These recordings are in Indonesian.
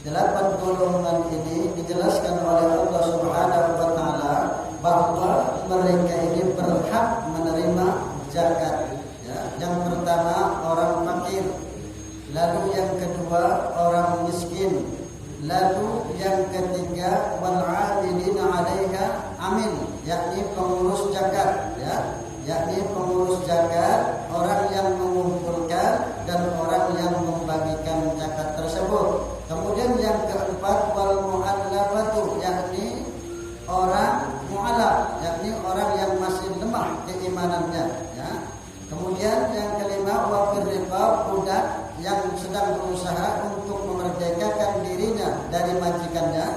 Delapan golongan ini dijelaskan oleh Allah Subhanahu wa taala bahwa mereka ini berhak menerima zakat. Ya, yang pertama orang fakir, lalu yang kedua orang miskin, lalu yang ketiga wal 'amilina 'alaiha amil, yakni pengurus zakat, ya, yakni pengurus zakat, orang yang mengumpulkan dan orang yang membagikan zakat tersebut. Kemudian yang keempat wal mu'allafatu, yakni orang mu'allaf, yakni orang yang masih lemah keimanannya, ya. Kemudian yang kelima wa fir riqab, budak yang sedang berusaha untuk memerdekakan dirinya dari majikannya.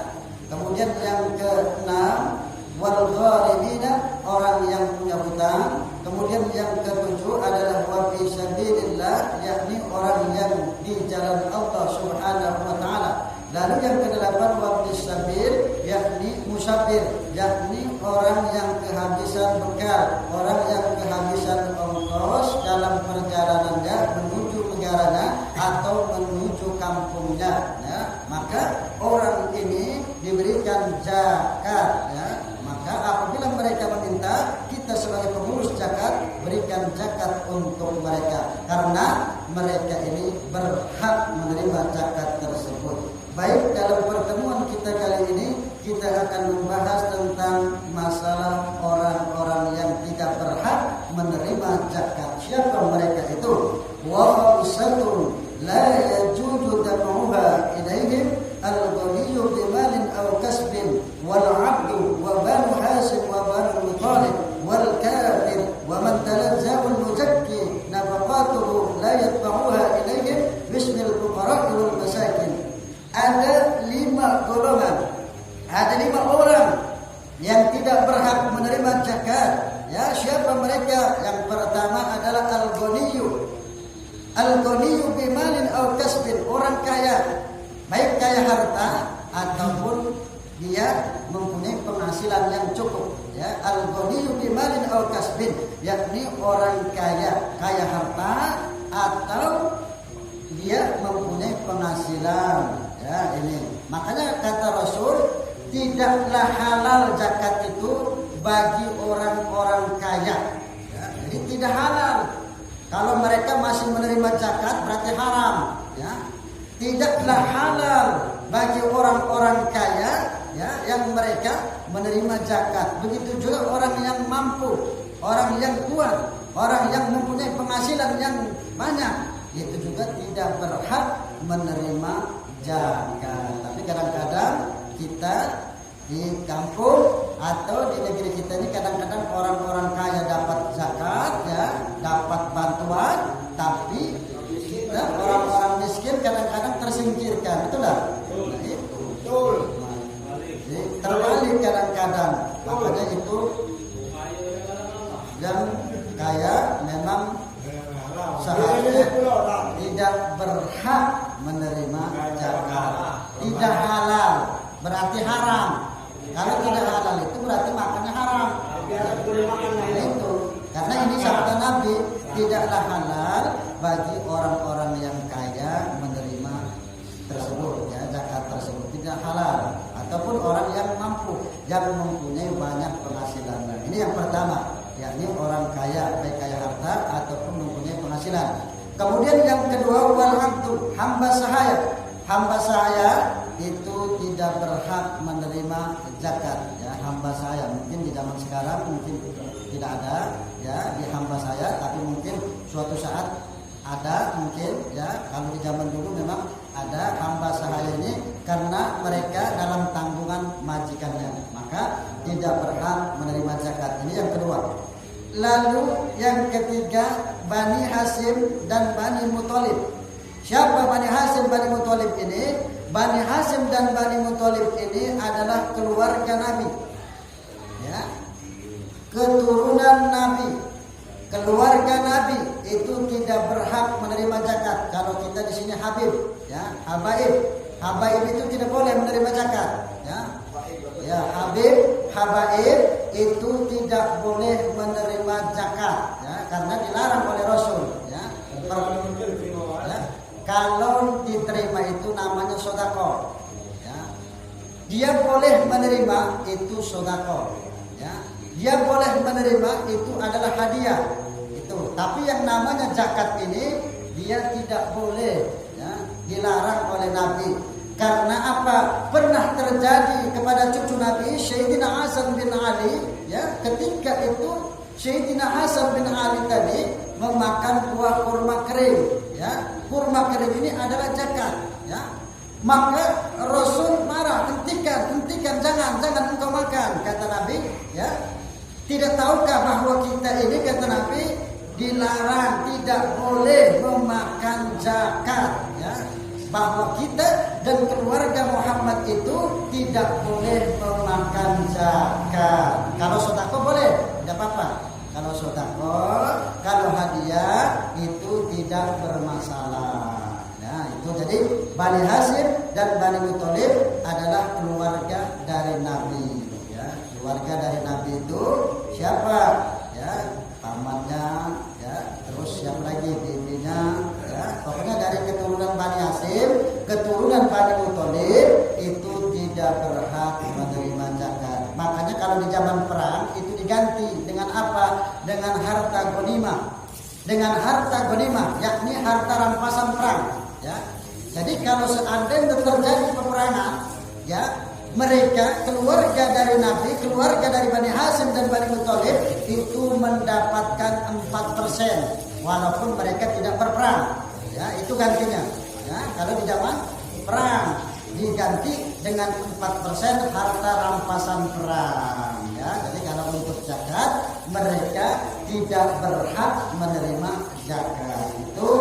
Kemudian yang keenam wal gharimina, orang yang punya hutang. Kemudian yang ketujuh adalah wa fi sabilillah, yakni orang yang di jalan Allah Subhanahu wa taala. Lalu yang kedelapan wa fi sabil, yakni musafir, yakni orang yang kehabisan bekal, orang yang kehabisan ongkos dalam perjalanannya menuju negaranya atau menuju kampungnya, ya. Maka orang ini diberikan zakat, ya. Maka apabila mereka meminta, kita sebagai pengurus zakat berikan zakat untuk mereka, karena mereka ini berhak menerima zakat tersebut. Baik, dalam pertemuan kita kali ini kita akan membahas tentang masalah orang-orang yang tidak berhak menerima zakat. Siapa mereka itu? Wa khamsatun la yajuzu dam'uha ilaihim al-ghaniyyu bimalin aw kasbin wal 'abdu wa banu hasim wa banu muttalib wal kafir wa man talazzahu al-muzakki nafaqatuhu la yatba'uha ilaihim bismil fuqara wal masakin. Ada 5 golongan, ada 5 orang yang tidak berhak menerima zakat. Ya, siapa mereka? Yang pertama adalah al-ghaniyyu. Al-ghaniyyu bimalin aw kasbin, orang kaya, baik kaya harta ataupun dia mempunyai penghasilan yang cukup. Ya, al-ghaniyyu bimalin aw kasbin, yakni orang kaya, kaya harta atau dia mempunyai penghasilan. Ya, ini makanya kata Rasul, tidaklah halal zakat itu bagi orang-orang kaya. Ya, jadi tidak halal. Kalau mereka masih menerima zakat berarti haram. Ya, tidaklah halal bagi orang-orang kaya, ya, yang mereka menerima zakat. Begitu juga orang yang mampu, orang yang kuat, orang yang mempunyai penghasilan yang banyak, itu juga tidak berhak menerima zakat. Tapi kadang-kadang kita di kampung atau di negeri kita ini kadang-kadang orang-orang kaya dapat zakat, ya, dapat bantuan, tapi kita orang-orang miskin kadang-kadang tersingkirkan, betul tak? Nah, itu betul. Jadi terbalik kadang-kadang. Makanya itu yang kaya memang seharusnya tidak berhak menerima zakat. Tidak halal berarti haram. Kalau tidak halal itu berarti makannya haram. Itu karena ini sabda Nabi, tidaklah halal bagi orang-orang yang kaya menerima tersebut, ya, zakat tersebut tidak halal. Ataupun orang yang mampu, yang mempunyai banyak penghasilan. Nah, ini yang pertama, yakni orang kaya, baik kaya harta ataupun mempunyai penghasilan. Kemudian yang kedua wal 'abdu, hamba sahaya. Hamba sahaya itu tidak berhak menerima zakat, ya, hamba sahaya. Mungkin di zaman sekarang mungkin tidak ada, ya, di hamba sahaya, tapi mungkin suatu saat ada mungkin, ya. Kalau di zaman dulu memang ada hamba sahaya ini karena mereka dalam tanggungan majikannya, maka tidak berhak menerima zakat. Ini yang kedua. Lalu yang ketiga Bani Hasim dan Bani Muttalib. Siapa Bani Hasim, Bani Muttalib ini? Bani Hasim dan Bani Muttalib ini adalah keluarga Nabi, ya, keturunan Nabi. Keluarga Nabi itu tidak berhak menerima zakat. Kalau kita di sini Habib, ya, Habaib. Habaib itu tidak boleh menerima zakat, ya. Ya, Habib, Habaib itu tidak boleh menerima zakat, ya, karena dilarang oleh Rasul, ya. kalau diterima itu namanya sedekah. Ya. Dia boleh menerima itu sedekah. Ya. Dia boleh menerima itu adalah hadiah. Itu. Tapi yang namanya zakat ini dia tidak boleh, ya, dilarang oleh Nabi. Karena apa? Pernah terjadi kepada cucu Nabi Sayyidina Hasan bin Ali, ya, ketika itu Sayyidina Hasan bin Ali tadi memakan buah kurma kering, ya. Kurma kering ini adalah zakat, ya. Maka Rasul marah, hentikan, jangan engkau makan, kata Nabi, ya. Tidak tahukah bahwa kita ini, kata Nabi, dilarang, tidak boleh memakan zakat, ya. Bahwa kita dan keluarga Muhammad itu tidak boleh memakan zakat. Kalau sedekah boleh, tidak apa-apa. Kalau sedekah, kalau hadiah itu tidak bermasalah. Ya, itu jadi Bani Hashim dan Bani Muthalib adalah keluarga dari Nabi. Ya, keluarga dari Nabi itu siapa? Ya, pamannya, ya, terus siapa lagi bibinya, ya, pokoknya dari keturunan Bani Hashim, keturunan Bani Muthalib itu tidak berhak menerima zakat. Makanya kalau di zaman perang itu diganti dengan apa? Dengan harta ghanimah. Dengan harta ghanimah, yakni harta rampasan perang, ya. Jadi kalau seandainya terjadi peperangan, ya, mereka keluarga dari Nabi, keluarga dari Bani Hashim dan Bani Muthalib itu mendapatkan 4%, walaupun mereka tidak berperang. Ya, itu gantinya. Ya, kalau di zaman perang diganti dengan 4% harta rampasan perang. Ya, jadi kalau untuk zakat mereka tidak berhak menerima zakat. Itu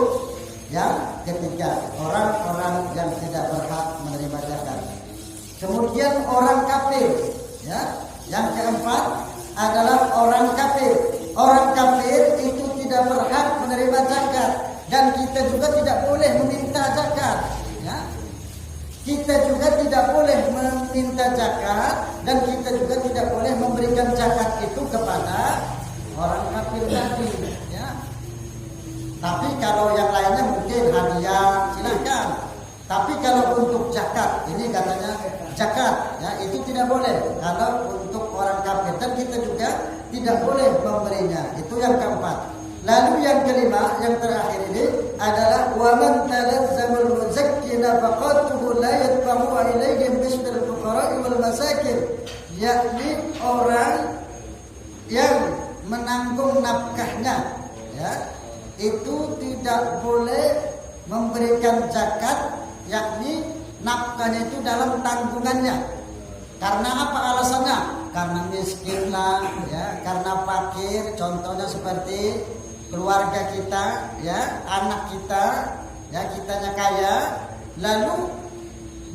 yang ketiga, orang-orang yang tidak berhak menerima zakat. Kemudian orang kafir, ya. Yang keempat adalah orang kafir. Orang kafir itu tidak berhak menerima zakat dan kita juga tidak boleh meminta zakat, ya. Kita juga tidak boleh meminta zakat dan kita juga tidak boleh memberikan zakat itu kepada orang kafir tadi, ya. Tapi kalau yang lainnya mungkin hadiah, silakan. Tapi kalau untuk zakat, ini katanya zakat, ya, itu tidak boleh. Kalau untuk orang kafir dan kita juga tidak boleh memberinya. Itu yang keempat. Lalu yang kelima, yang terakhir ini adalah wa man talazzamul muzakki nafaqatuhu la yadfa'u ilaihim bismil fuqara'i wal masakin, yakni orang yang menanggung nafkahnya, ya, itu tidak boleh memberikan zakat, yakni nafkahnya itu dalam tanggungannya. Karena apa alasannya? Karena miskin lah, ya, karena fakir. Contohnya seperti keluarga kita, ya, anak kita, ya, kitanya kaya, lalu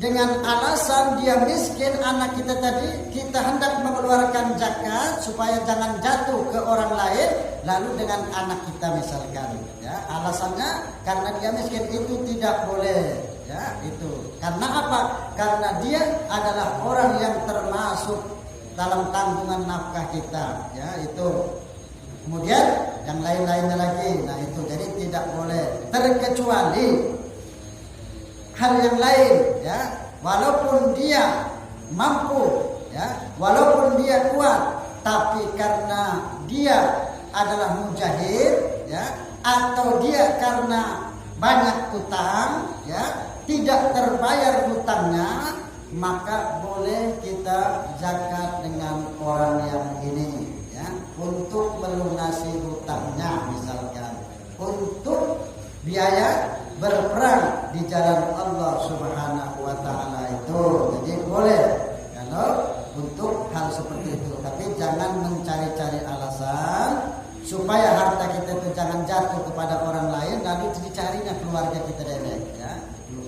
dengan alasan dia miskin, anak kita tadi, kita hendak mengeluarkan zakat supaya jangan jatuh ke orang lain, lalu dengan anak kita misalkan, ya, alasannya karena dia miskin, itu tidak boleh, ya, itu. Karena apa? Karena dia adalah orang yang termasuk dalam tanggungan nafkah kita, ya, itu. Kemudian yang lain-lainnya lagi, nah itu, jadi tidak boleh, terkecuali hal yang lain, ya, walaupun dia mampu, ya, walaupun dia kuat, tapi karena dia adalah mujahid, ya, atau dia karena banyak utang, ya, tidak terbayar hutangnya, maka boleh kita zakat dengan orang yang ini, ya, untuk melunasi hutangnya, misalkan untuk biaya berperang di jalan Allah Subhanahu wa taala itu. Jadi boleh kalau untuk hal seperti itu, tapi jangan mencari-cari alasan supaya harta kita itu jangan jatuh kepada orang lain, lalu dicarinya keluarga kita dewek, ya.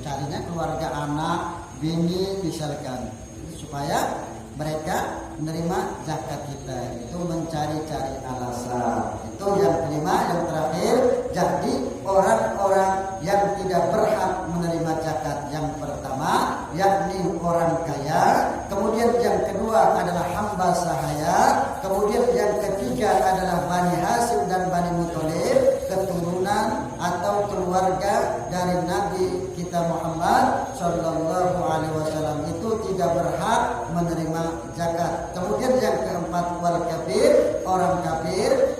Carinya keluarga anak, bini misalkan, supaya mereka menerima zakat kita. Itu mencari-cari alasan. Itu yang kelima, yang terakhir. Jadi orang-orang yang tidak berhak menerima zakat, yang pertama yakni orang kaya, kemudian yang kedua adalah hamba sahaya, kemudian yang ketiga adalah Bani Hashim dan Bani Muthalib, keturunan atau keluarga dari dari Nabi kita Muhammad Shallallahu Alaihi Wasallam itu tidak berhak menerima zakat. Kemudian yang keempat, wal kafir, orang kafir